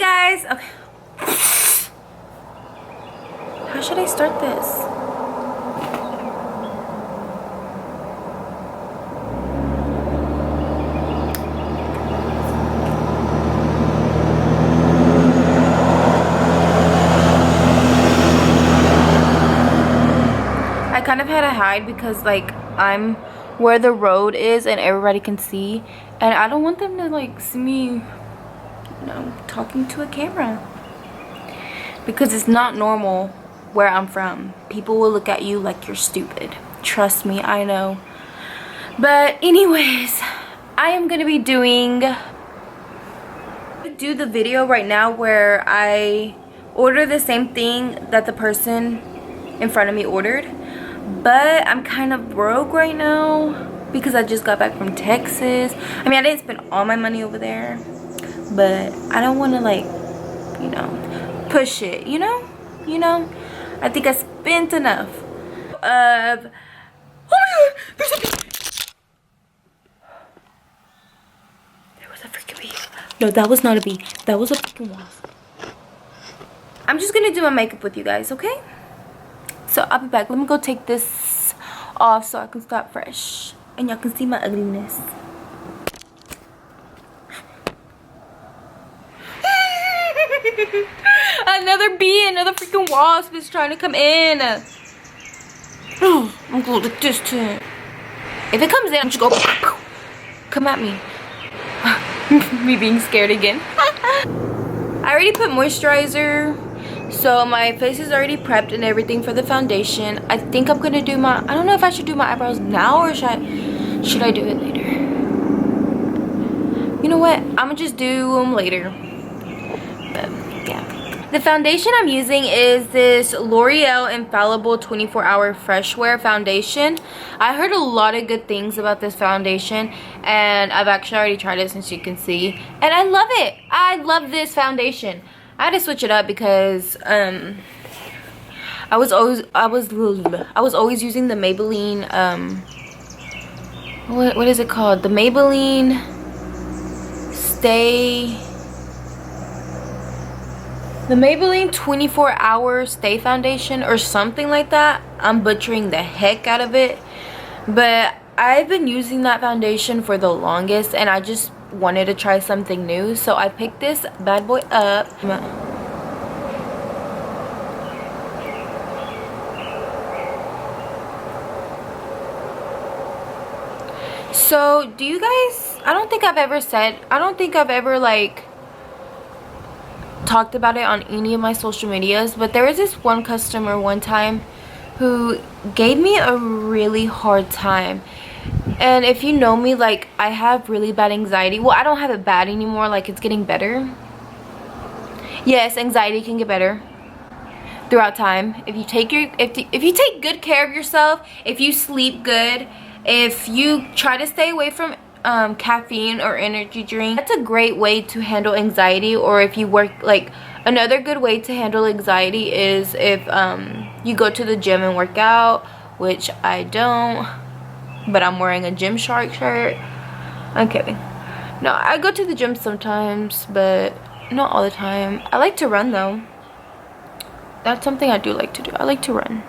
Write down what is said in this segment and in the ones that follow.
guys. Okay. How should I start this? I kind of had to hide because like I'm where the road is and everybody can see, and I don't want them to like see me, you know, talking to a camera, because it's not normal where I'm from. People will look at you like you're stupid. Trust me, I know. But anyways, I am gonna be doing the video right now where I order the same thing that the person in front of me ordered, but I'm kind of broke right now because I just got back from Texas. I mean, I didn't spend all my money over there, but I don't want to, like, you know, push it, you know. I think I spent enough of, oh my god, there's a bee. There was a freaking bee. No, that was not a bee, that was a freaking wasp. I'm just gonna do my makeup with you guys, okay? So I'll be back. Let me go take this off so I can start fresh and y'all can see my ugliness. Another bee, another freaking wasp is trying to come in. Oh, I'm gonna look distant. If it comes in, I'm just go come at me. Me being scared again. I already put moisturizer, so my face is already prepped and everything for the foundation. I think I'm gonna do my, I don't know if I should do my eyebrows now or should I do it later. You know what, I'm gonna just do them later. But yeah, the foundation I'm using is this L'Oreal Infallible 24-Hour Fresh Wear Foundation. I heard a lot of good things about this foundation, and I've actually already tried it, since you can see, and I love it. I love this foundation. I had to switch it up because I was always using the Maybelline what is it called? The Maybelline the Maybelline 24-Hour Stay Foundation or something like that. I'm butchering the heck out of it, but I've been using that foundation for the longest and I just wanted to try something new, so I picked this bad boy up. So do you guys, I don't think I've ever like talked about it on any of my social medias, but there was this one customer one time who gave me a really hard time. And if you know me, like, I have really bad anxiety. Well, I don't have it bad anymore, like, it's getting better. Yes, anxiety can get better throughout time if you take good care of yourself, if you sleep good, if you try to stay away from caffeine or energy drink. That's a great way to handle anxiety. Or if you work, like, another good way to handle anxiety is if you go to the gym and work out, which I don't, but I'm wearing a Gymshark shirt. I'm kidding. No, I go to the gym sometimes, but not all the time. I like to run though. That's something I do like to do. I like to run.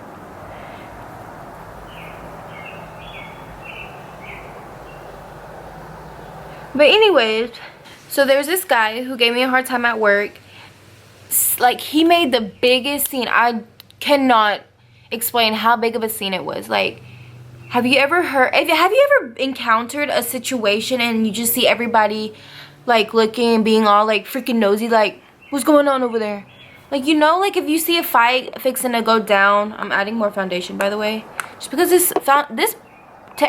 But anyways, so there's this guy who gave me a hard time at work. Like, he made the biggest scene. I cannot explain how big of a scene it was. Like, have you ever encountered a situation and you just see everybody like looking and being all like freaking nosy, like, what's going on over there? Like, you know, like if you see a fight fixing to go down. I'm adding more foundation, by the way, just because this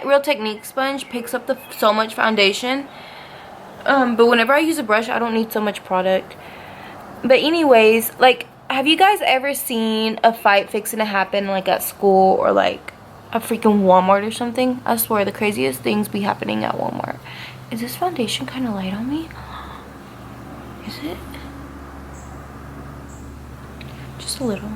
Real Technique sponge picks up so much foundation. But whenever I use a brush, I don't need so much product. But anyways, like, have you guys ever seen a fight fixing to happen, like at school or like a freaking Walmart or something? I swear, the craziest things be happening at Walmart. Is this foundation kind of light on me? Is it? Just a little.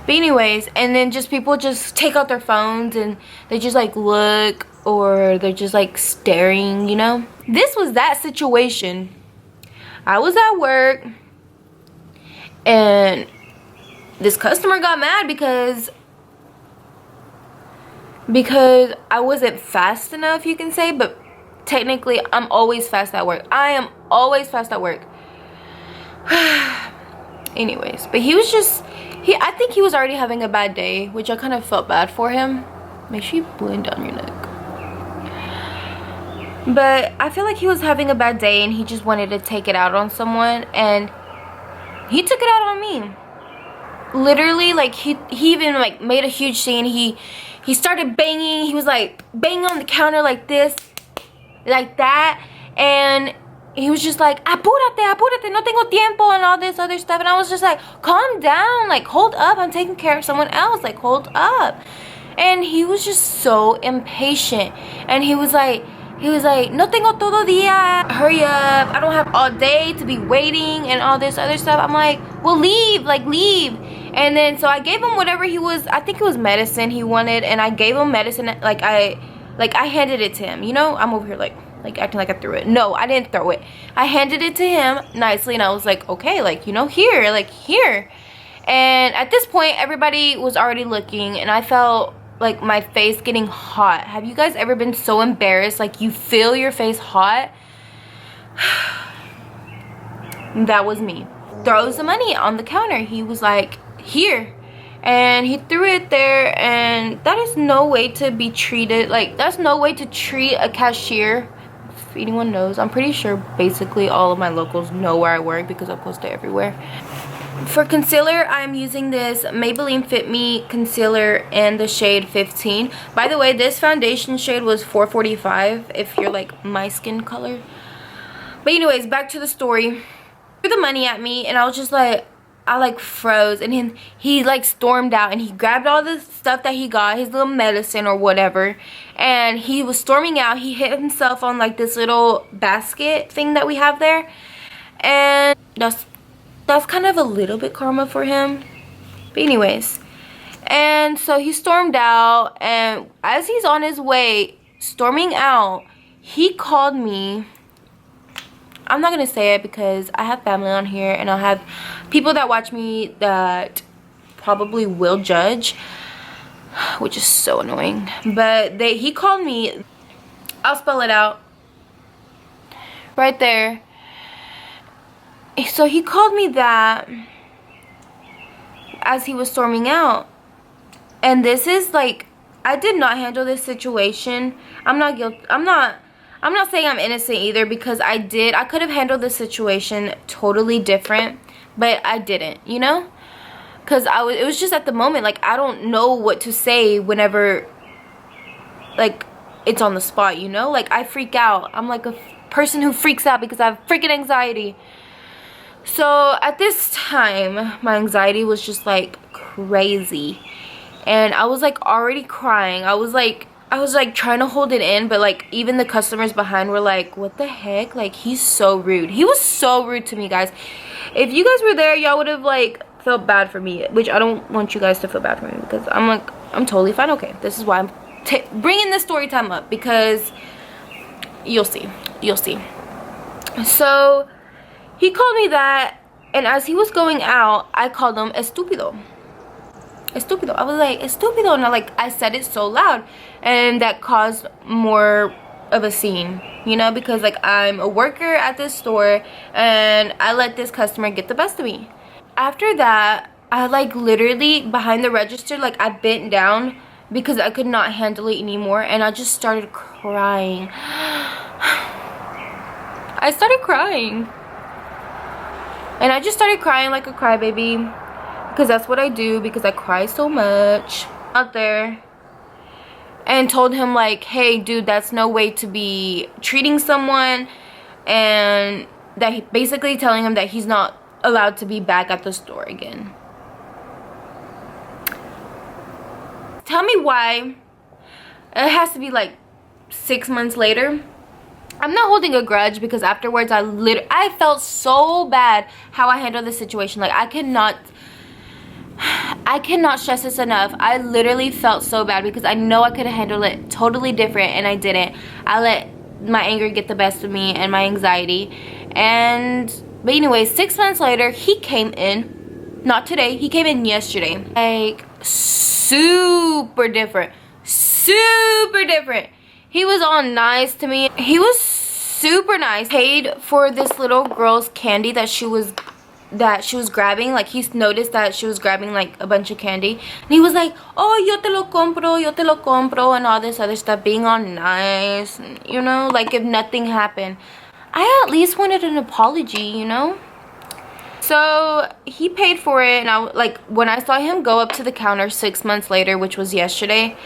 But anyways, and then just people just take out their phones and they just like look, or they're just like staring, you know? This was that situation. I was at work And this customer got mad because I wasn't fast enough, you can say, but technically I'm always fast at work. I am always fast at work. Anyways, but he was just, I think he was already having a bad day, which I kind of felt bad for him. Make sure you blend down your neck. But I feel like he was having a bad day and he just wanted to take it out on someone, and he took it out on me. Literally, like, he even like made a huge scene. He started banging. He was like banging on the counter like this, like that, and he was just like, apúrate, no tengo tiempo, and all this other stuff. And I was just like, calm down, like, hold up, I'm taking care of someone else, like, hold up. And he was just so impatient, and he was like, no tengo todo dia, hurry up, I don't have all day to be waiting, and all this other stuff. I'm like, well, leave, like, leave. And then so I gave him whatever he was, I think it was medicine he wanted, and I gave him medicine, like I handed it to him, you know. I'm over here like acting like I threw it. No, I didn't throw it. I handed it to him nicely, and I was like, okay, like, you know, here, like, here. And at this point, everybody was already looking, and I felt like my face getting hot. Have you guys ever been so embarrassed, like you feel your face hot? That was me. Throws the money on the counter. He was like, here. And he threw it there, and that is no way to be treated. Like, that's no way to treat a cashier. If anyone knows, I'm pretty sure basically all of my locals know where I work because I post it everywhere. For concealer, I'm using this Maybelline Fit Me concealer in the shade 15. By the way, this foundation shade was $4.45 if you're like my skin color. But anyways, back to the story. He threw the money at me, and I was just like, I like froze, and he like stormed out, and he grabbed all the stuff that he got, his little medicine or whatever, and he was storming out. He hit himself on like this little basket thing that we have there, and that's kind of a little bit karma for him. But anyways, and so he stormed out, and as he's on his way storming out, he called me. I'm not gonna say it because I have family on here, and I'll have people that watch me that probably will judge, which is so annoying. But he called me. I'll spell it out right there. So he called me that as he was storming out, and this is like, I did not handle this situation. I'm not guilty. I'm not saying I'm innocent either, because I could have handled this situation totally different, but I didn't, you know? Because it was just at the moment, like, I don't know what to say whenever, like, it's on the spot, you know? Like, I freak out. I'm like a person who freaks out because I have freaking anxiety. So at this time, my anxiety was just like crazy, and I was like already crying. I was like trying to hold it in, but like even the customers behind were like, what the heck, like, he's so rude. He was so rude to me, guys. If you guys were there, y'all would have like felt bad for me, which I don't want you guys to feel bad for me, because I'm like, I'm totally fine. Okay, this is why I'm bringing this story time up, because you'll see. So he called me that, and as he was going out, I called him estúpido. I was like, estúpido, and I said it so loud, and that caused more of a scene, you know, because like I'm a worker at this store, and I let this customer get the best of me. After that, I like literally behind the register, like I bent down because I could not handle it anymore, and I just started crying. I started crying. And I just started crying like a crybaby, because that's what I do, because I cry so much out there. And told him like, hey dude, that's no way to be treating someone, and that basically telling him that he's not allowed to be back at the store again. Tell me why it has to be like 6 months later. I'm not holding a grudge, because afterwards I felt so bad how I handled the situation. Like, I cannot stress this enough. I literally felt so bad, because I know I could have handled it totally different, and I didn't. I let my anger get the best of me and my anxiety. But anyway, 6 months later, he came in Not today, he came in yesterday. Like, super different. Super different. He was all nice to me. He was super nice. Paid for this little girl's candy that she was grabbing. Like, he's noticed that she was grabbing like a bunch of candy, and he was like, oh, yo te lo compro, and all this other stuff, being all nice, you know, like if nothing happened. I at least wanted an apology, you know. So he paid for it, and I, like, when I saw him go up to the counter 6 months later, which was yesterday,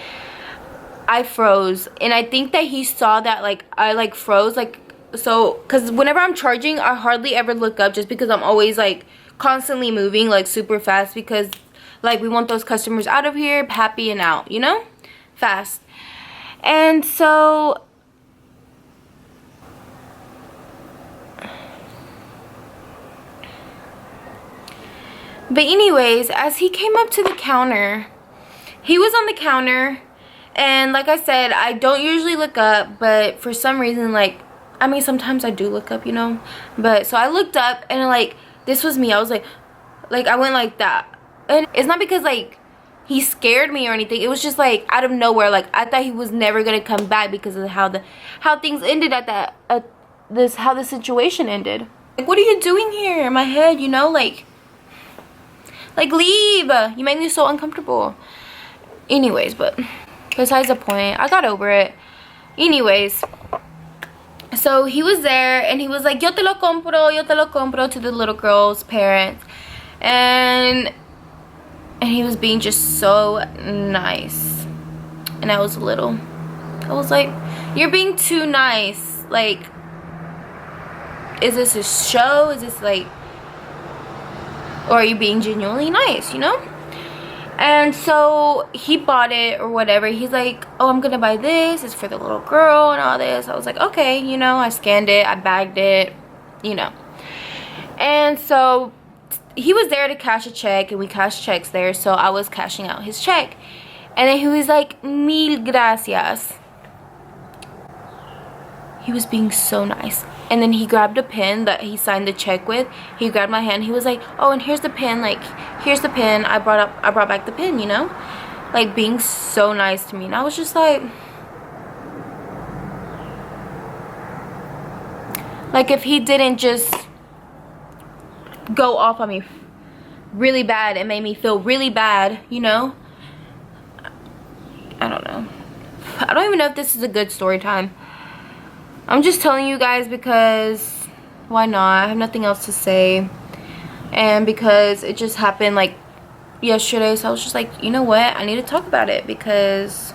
I froze. And I think that he saw that, like, I like froze, like, so, because whenever I'm charging, I hardly ever look up, just because I'm always like constantly moving like super fast, because like we want those customers out of here happy and out, you know, fast. And so but anyways, as he came up to the counter, he was on the counter, and like I said, I don't usually look up, but for some reason, like, I mean, sometimes I do look up, you know, but so I looked up, and like, this was me. I was like I went like that, and it's not because like he scared me or anything. It was just like out of nowhere. Like, I thought he was never gonna come back because of how things ended at that how the situation ended. Like, what are you doing here in my head, you know? Like leave. You make me so uncomfortable. Anyways, but besides the point, I got over it. Anyways, so he was there, and he was like, yo te lo compro to the little girl's parents, and he was being just so nice, and I was like, you're being too nice. Like, is this a show? Is this like, or are you being genuinely nice, you know? And so he bought it or whatever. He's like, oh, I'm gonna buy this, it's for the little girl and all this. I was like, okay, you know. I scanned it, I bagged it, you know. And so he was there to cash a check, and we cashed checks there, so I was cashing out his check. And then he was like, mil gracias. He was being so nice. And then he grabbed a pen that he signed the check with. He grabbed my hand. He was like, oh, and here's the pen. Like, here's the pen. I brought back the pen, you know? Like, being so nice to me. And I was just like, if he didn't just go off on me really bad and made me feel really bad, you know? I don't know. I don't even know if this is a good story time. I'm just telling you guys because why not? I have nothing else to say, and because it just happened like yesterday, so I was just like, you know what, I need to talk about it, because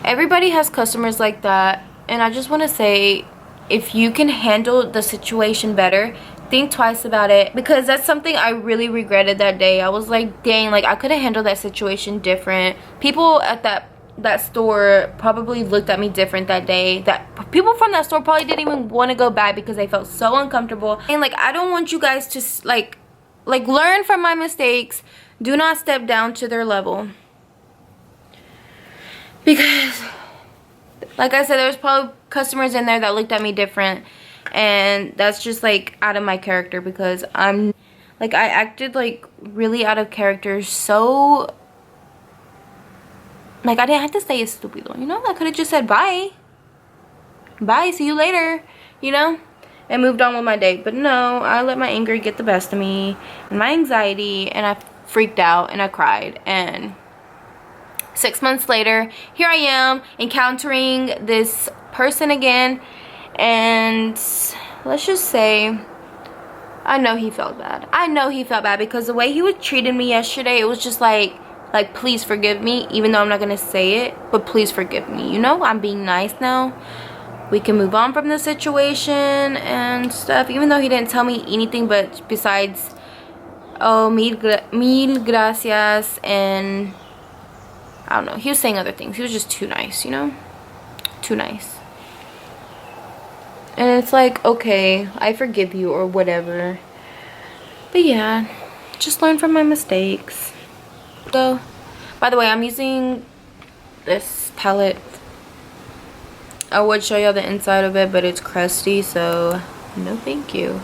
everybody has customers like that. And I just want to say, if you can handle the situation better, think twice about it, because that's something I really regretted that day. I was like, dang, like, I could have handled that situation different. People at that store probably looked at me different that day. That people from that store probably didn't even want to go back because they felt so uncomfortable. And like, I don't want you guys to like learn from my mistakes. Do not step down to their level, because like I said, there's probably customers in there that looked at me different, and that's just like out of my character, because I'm like, I acted like really out of character. So like, I didn't have to say estúpido, you know? I could have just said bye, see you later, you know, and moved on with my day. But no, I let my anger get the best of me and my anxiety, and I freaked out and I cried. And 6 months later, here I am encountering this person again, and let's just say, I know he felt bad. I know he felt bad, because the way he was treating me yesterday, it was just like, please forgive me, even though I'm not gonna say it, but please forgive me, you know? I'm being nice now. We can move on from the situation and stuff, even though he didn't tell me anything but besides, oh, mil gracias, and I don't know, he was saying other things. He was just too nice, you know? Too nice. And it's like, okay, I forgive you or whatever. But yeah, just learn from my mistakes. So, by the way, I'm using this palette. I would show y'all the inside of it, but it's crusty, so no thank you.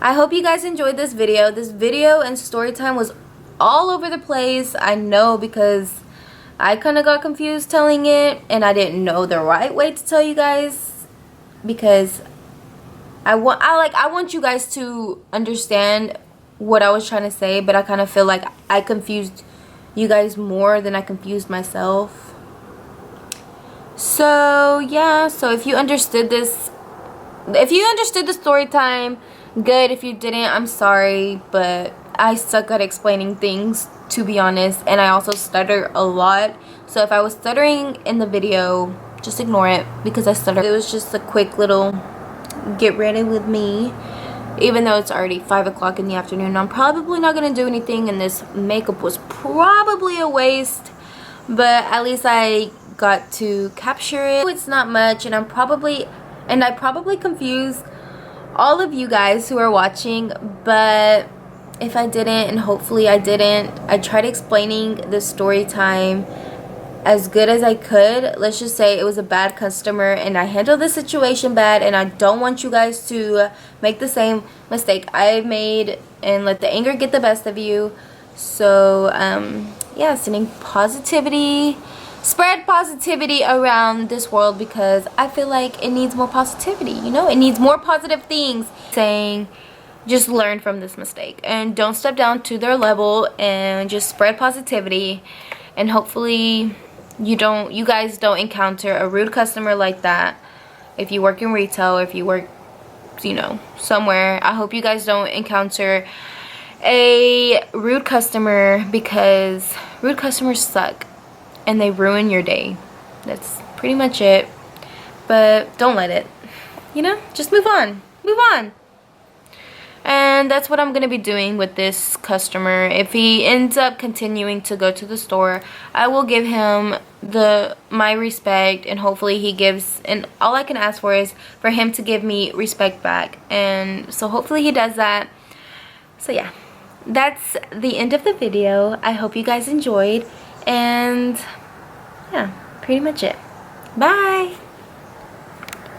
I hope you guys enjoyed this video. This video and story time was all over the place. I know, because I kind of got confused telling it, and I didn't know the right way to tell you guys, because I want you guys to understand what I was trying to say, but I kind of feel like I confused you guys more than I confused myself. So yeah, so if you understood this, if you understood the story time, good. If you didn't, I'm sorry, but I suck at explaining things, to be honest, and I also stutter a lot. So if I was stuttering in the video, just ignore it, because I stuttered. It was just a quick little get ready with me, even though it's already 5 o'clock in the afternoon. I'm probably not gonna do anything, and this makeup was probably a waste, but at least I got to capture it. It's not much, and I probably confused all of you guys who are watching, but if I didn't, and hopefully I didn't, I tried explaining the story time as good as I could. Let's just say it was a bad customer, and I handled the situation bad, and I don't want you guys to make the same mistake I made and let the anger get the best of you. So yeah, sending positivity, spread positivity around this world, because I feel like it needs more positivity, you know, it needs more positive things. Saying, just learn from this mistake and don't step down to their level, and just spread positivity, and hopefully you guys don't encounter a rude customer like that. If you work in retail, or if you work, you know, somewhere, I hope you guys don't encounter a rude customer, because rude customers suck and they ruin your day. That's pretty much it. But don't let it, you know, just move on. And that's what I'm gonna be doing with this customer. If he ends up continuing to go to the store, I will give him my respect, and hopefully he gives, and all I can ask for is for him to give me respect back, and so hopefully he does that. So yeah, that's the end of the video. I hope you guys enjoyed, and yeah, pretty much it. Bye.